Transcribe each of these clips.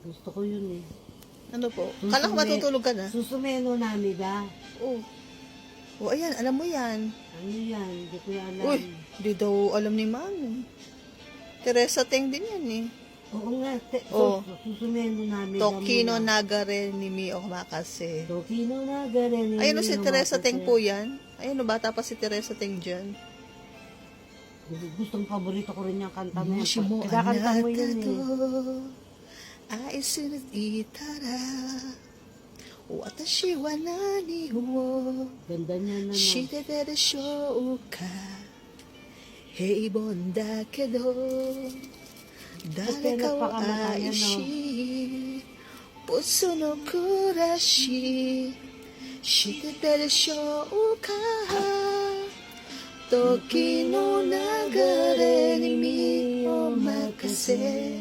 Gusto ko yun eh. Ano po? Kala ko matutulog ka na? Susumeno namida. Oh. Oh, ayan, alam mo yan. Ano yan? Hindi ko yan alam. Uy, di daw alam ni Mami. Teresa Teng din yan eh. Oo nga. Oh. Susumeno namida. Tokino Nagare ni Mio Makase. Tokino Nagare. Ayun o si Teresa Teng po yan. Ayun o, bata pa si Teresa Teng dyan. Gustong paborito ko rin yung kanta mo. Moshimo Kinakanta mo yun anata eh. to Aisu no itara Watashi wa nani wo Ganda niya na. Shitete deshou ka Heibon da kedo Dare ka wo aishi Puso no kurashi Shitete deshou ka Toki no nagare ni mi o makase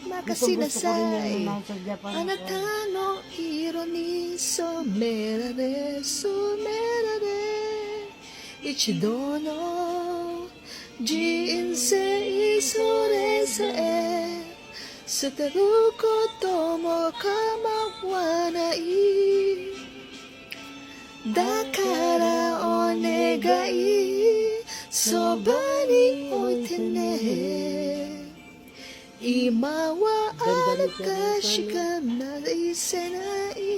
Makasi nasai Anata no hiro ni somerare Ichido no jinsei sore sae Suteru koto mo kamawanai Dakara onegai Soba ni oite ne Ima wa anata shika naisenai.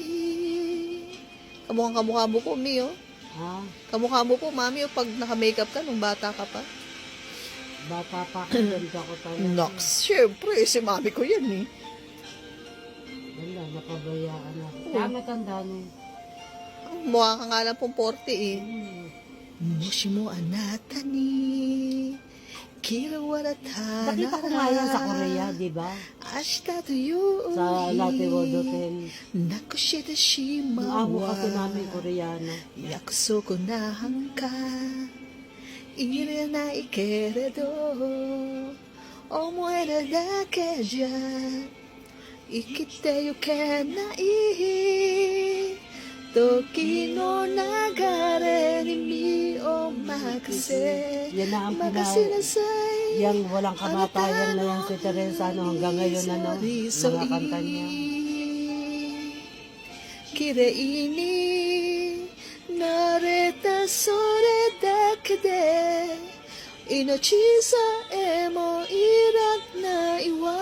Kamukha mo po, Mi, oh. Ha? Kamukha mo po, Mami, oh, pag naka-makeup ka nung bata ka pa. Bata pa ako. Ganda ko talaga. Nox, syempre, si Mami ko yan, eh. Ganda, napabayaan ako. Kaya matanda na eh. Mukha ka nga lang pong 40, eh. Moshimo anata ni Kirawarata Nakita ko nga yan sa Korea, di ba? Ashita to you Sa Latte World Hotel. Nakushita Yung shimawa amo kasi namin Koreano. Yakusoko na hanka Irenai keredo Omoera dake ja Ikite yukenai Toki no nagare ni mi o makase Yan na ang Makase nasai Yang walang kamatayan na yan si Teresa no, hanggang ngayon ano, mga kanta niya. Kirei ni nareta sore dake de Inochi sae mo irat na iwa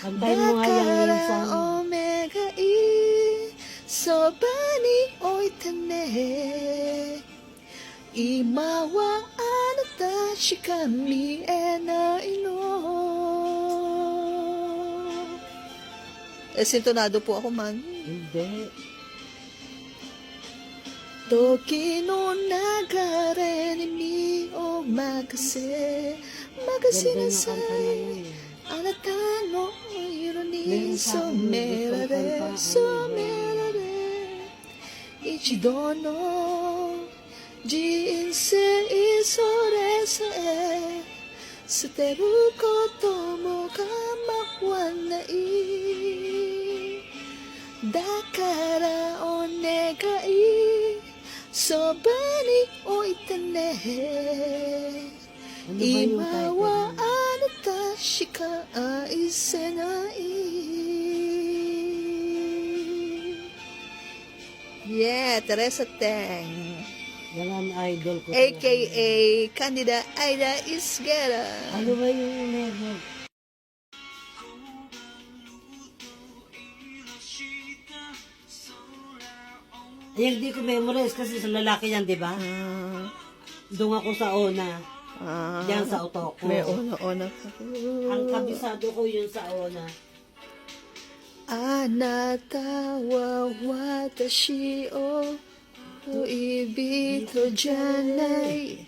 Kantahin mo nga yan minsan. omega i soba ni oite ne Ima wa anata shika mienai no. Sintonado po ako, man. Hindi. Toki no nagare ni mi o makase Makase Ganda ng kanta na nasai yun eh. Anata no hiro ni Meron sa akin yung gustong kanta, somerare Ichido no jinsei sore sae Suteru koto mo kamawanai Dakara onegai Soba ni oite ne Ano ba yung Ima title wa niya? anata shika aisenai. Yeah, Teresa Teng. Yan ang idol ko. AKA Candida Aida Isguera. Ano ba yung level? Ay, hindi ko memorize kasi sa lalaki yan, di ba? Doon ako sa ona. Diyan sa utok ko. May ona-ona pa. Ang kabisado ko yun sa ona. Anata wa watashi o ibito janai